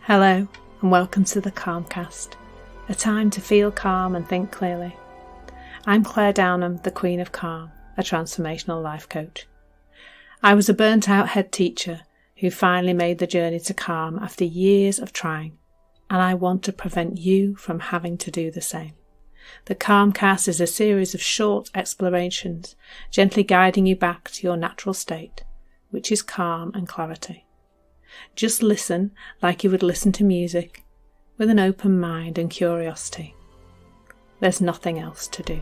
Hello and welcome to the Calmcast, a time to feel calm and think clearly. I'm Claire Downham, the Queen of Calm, a transformational life coach. I was a burnt out head teacher who finally made the journey to calm after years of trying, and I want to prevent you from having to do the same. The Calmcast is a series of short explorations, gently guiding you back to your natural state, which is calm and clarity. Just listen like you would listen to music, with an open mind and curiosity. There's nothing else to do.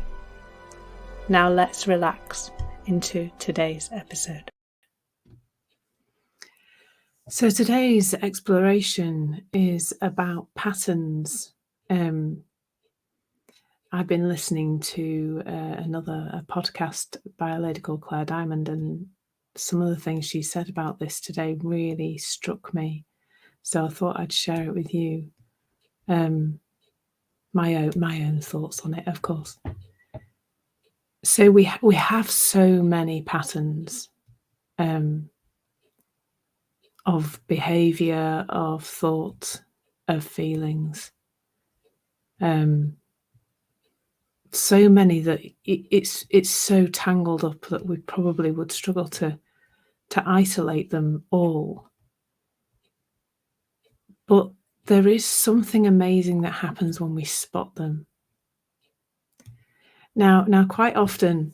Now let's relax into today's episode. So today's exploration is about patterns. I've been listening to a podcast by a lady called Claire Diamond, and some of the things she said about this today really struck me. So I thought I'd share it with you. My own thoughts on it, of course. So we have so many patterns of behaviour, of thought, of feelings. So many that it's so tangled up that we probably would struggle to isolate them all. But there is something amazing that happens when we spot them. Now, quite often,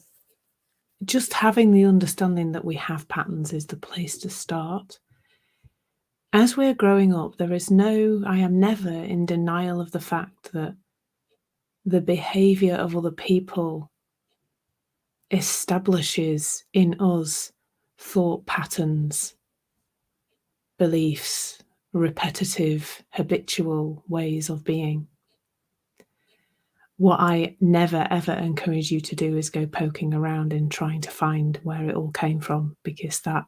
just having the understanding that we have patterns is the place to start. As we're growing up, I am never in denial of the fact that the behaviour of other people establishes in us thought patterns, beliefs, repetitive, habitual ways of being. What I never, ever encourage you to do is go poking around and trying to find where it all came from, because that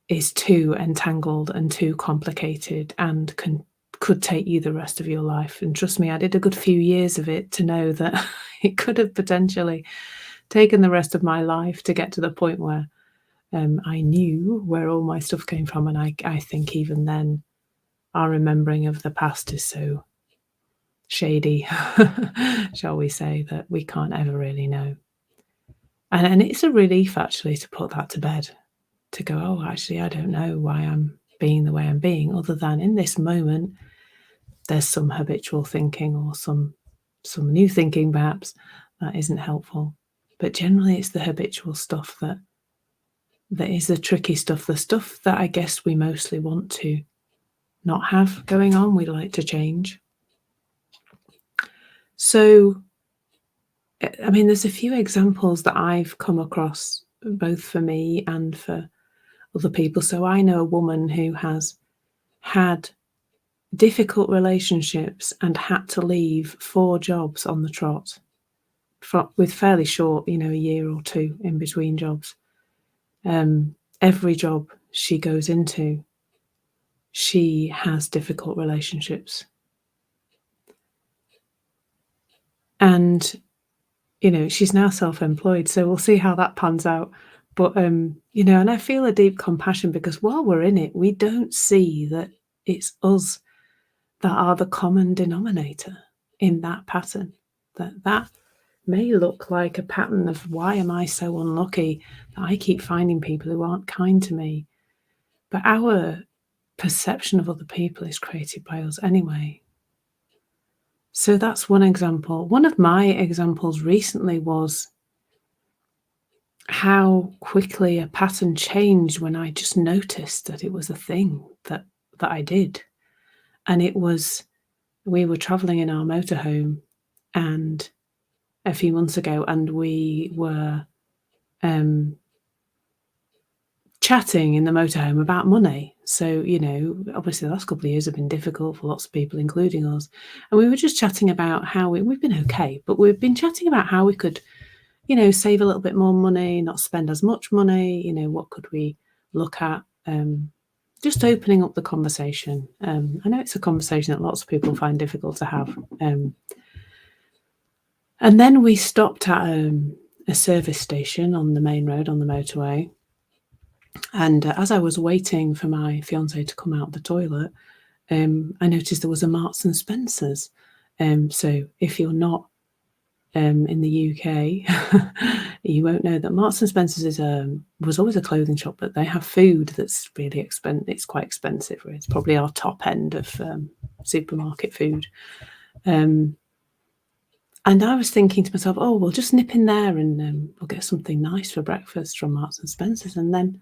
is too entangled and too complicated and could take you the rest of your life. And trust me, I did a good few years of it to know that it could have potentially taken the rest of my life to get to the point where I knew where all my stuff came from. And I think even then, our remembering of the past is so shady, shall we say, that we can't ever really know. And it's a relief, actually, to put that to bed, to go, oh, actually, I don't know why I'm being the way I'm being, other than in this moment, there's some habitual thinking or some new thinking, perhaps, that isn't helpful. But generally, it's the habitual stuff that is the tricky stuff, the stuff that I guess we mostly want to not have going on, we like to change. So, I mean, there's a few examples that I've come across, both for me and for other people. So I know a woman who has had difficult relationships and had to leave 4 jobs on the trot, with fairly short, a year or 2 in between jobs. Every job she goes into, she has difficult relationships. And, she's now self-employed, so we'll see how that pans out. But, and I feel a deep compassion, because while we're in it, we don't see that it's us that are the common denominator in that pattern. That may look like a pattern of, why am I so unlucky that I keep finding people who aren't kind to me? But our perception of other people is created by us anyway. So that's one example. One of my examples recently was how quickly a pattern changed when I just noticed that it was a thing that I did. And it was, we were traveling in our motorhome and a few months ago, and we were chatting in the motorhome about money. So, obviously the last couple of years have been difficult for lots of people, including us. And we were just chatting about how we've been okay, but we've been chatting about how we could, save a little bit more money, not spend as much money, what could we look at? Just opening up the conversation. I know it's a conversation that lots of people find difficult to have. And then we stopped at a service station on the main road, on the motorway. And as I was waiting for my fiancé to come out the toilet, I noticed there was a Marks and Spencer's. So if you're not in the UK, you won't know that Marks and Spencer's was always a clothing shop, but they have food that's really expensive. It's quite expensive. It's probably our top end of supermarket food. And I was thinking to myself, oh, we'll just nip in there and we'll get something nice for breakfast from Marks and Spencer's. And then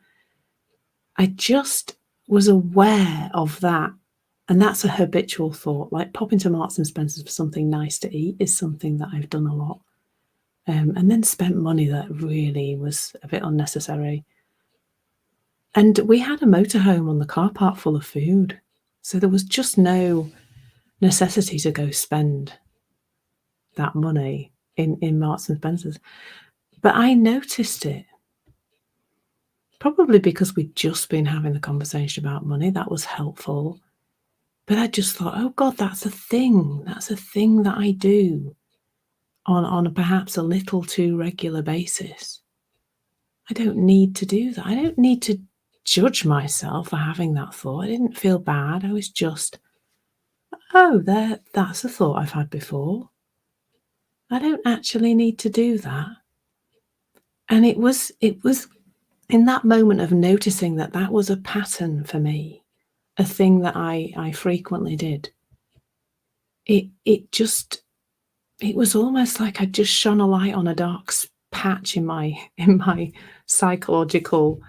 I just was aware of that. And that's a habitual thought. Like popping to Marks and Spencer's for something nice to eat is something that I've done a lot. And then spent money that really was a bit unnecessary. And we had a motorhome on the car park full of food. So there was just no necessity to go spend that money in Marks and Spencer's. But I noticed it, probably because we'd just been having the conversation about money. That was helpful. But I just thought, oh God, that's a thing. That's a thing that I do on a perhaps a little too regular basis. I don't need to do that. I don't need to judge myself for having that thought. I didn't feel bad. I was just, oh, that's a thought I've had before. I don't actually need to do that. And it was in that moment of noticing that that was a pattern for me, a thing that I frequently did. It was almost like I'd just shone a light on a dark patch in my psychological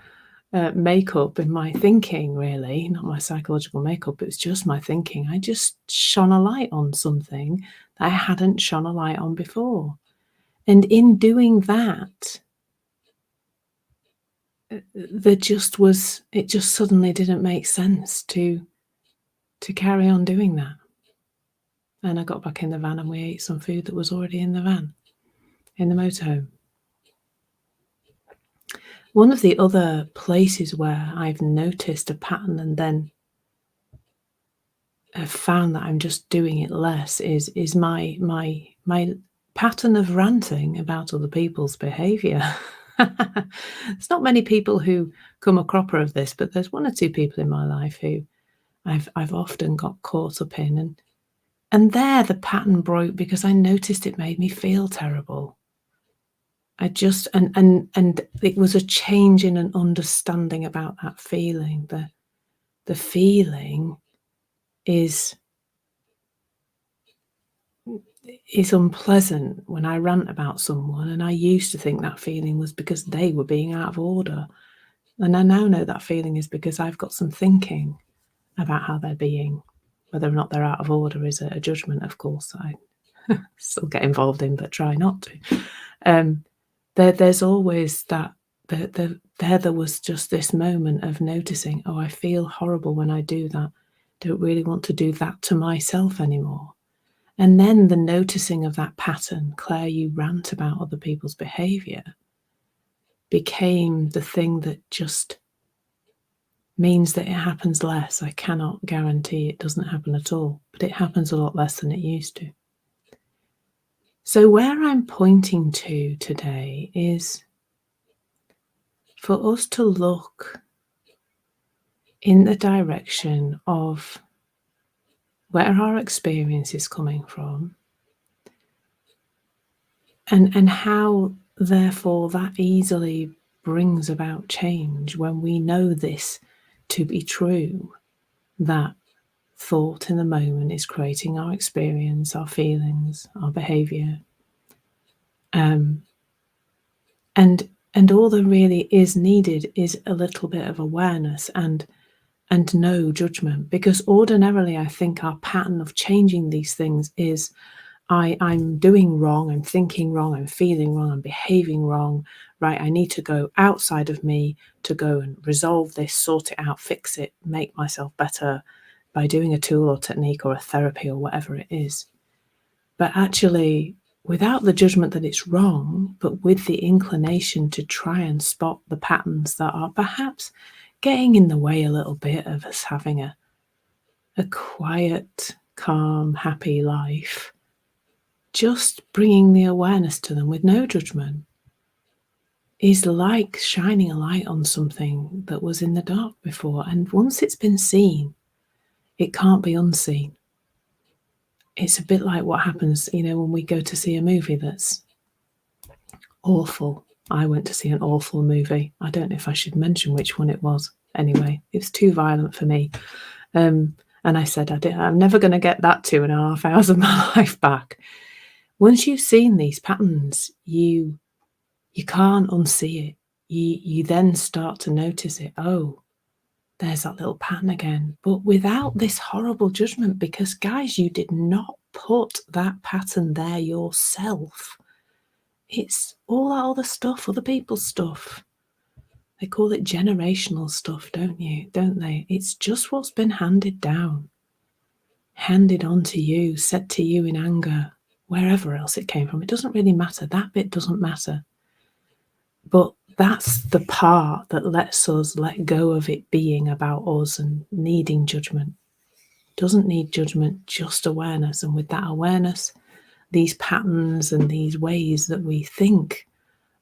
makeup, in my thinking, really, not my psychological makeup. It was just my thinking. I just shone a light on something that I hadn't shone a light on before, and in doing that, it just suddenly didn't make sense to carry on doing that. And I got back in the van and we ate some food that was already in the van, in the motorhome. One of the other places where I've noticed a pattern and then have found that I'm just doing it less is my pattern of ranting about other people's behaviour. There's not many people who come a cropper of this, but there's one or two people in my life who I've often got caught up in, and there the pattern broke because I noticed it made me feel terrible. I just and it was a change in an understanding about that feeling. The feeling is unpleasant when I rant about someone, and I used to think that feeling was because they were being out of order. And I now know that feeling is because I've got some thinking about how they're being. Whether or not they're out of order is a judgment, of course, I still get involved in, but try not to. There's always that. There was just this moment of noticing, oh, I feel horrible when I do that. Don't really want to do that to myself anymore. And then the noticing of that pattern, Claire, you rant about other people's behaviour, became the thing that just means that it happens less. I cannot guarantee it doesn't happen at all, but it happens a lot less than it used to. So where I'm pointing to today is for us to look in the direction of where our experience is coming from, and how therefore that easily brings about change when we know this to be true, that thought in the moment is creating our experience, our feelings, our behaviour. And all that really is needed is a little bit of awareness and no judgment, because ordinarily I think our pattern of changing these things is I'm doing wrong, I'm thinking wrong, I'm feeling wrong, I'm behaving wrong, right? I need to go outside of me to go and resolve this, sort it out, fix it, make myself better by doing a tool or technique or a therapy or whatever it is. But actually, without the judgment that it's wrong, but with the inclination to try and spot the patterns that are perhaps getting in the way a little bit of us having a quiet, calm, happy life, just bringing the awareness to them with no judgment is like shining a light on something that was in the dark before. And once it's been seen, It can't be unseen. It's a bit like what happens, when we go to see a movie that's awful. I went to see an awful movie. I don't know if I should mention which one it was. Anyway, it was too violent for me. And I said, I'm never going to get that 2.5 hours of my life back. Once you've seen these patterns, you can't unsee it. You then start to notice it. Oh, there's that little pattern again. But without this horrible judgment, because guys, you did not put that pattern there yourself. It's all that other stuff, other people's stuff. They call it generational stuff, don't they? It's just what's been handed down, handed on to you, said to you in anger, wherever else it came from. It doesn't really matter. That bit doesn't matter. But that's the part that lets us let go of it being about us and needing judgment. Doesn't need judgment, just awareness. And with that awareness, these patterns and these ways that we think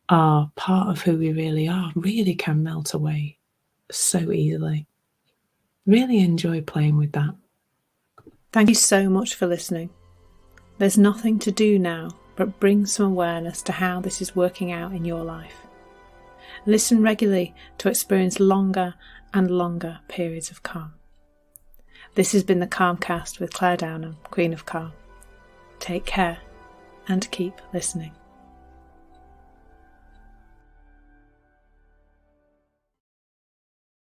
are part of who we really are really can melt away so easily. Really enjoy playing with that. Thank you so much for listening. There's nothing to do now but bring some awareness to how this is working out in your life. Listen regularly to experience longer and longer periods of calm. This has been the Calmcast with Claire Downham, Queen of Calm. Take care and keep listening.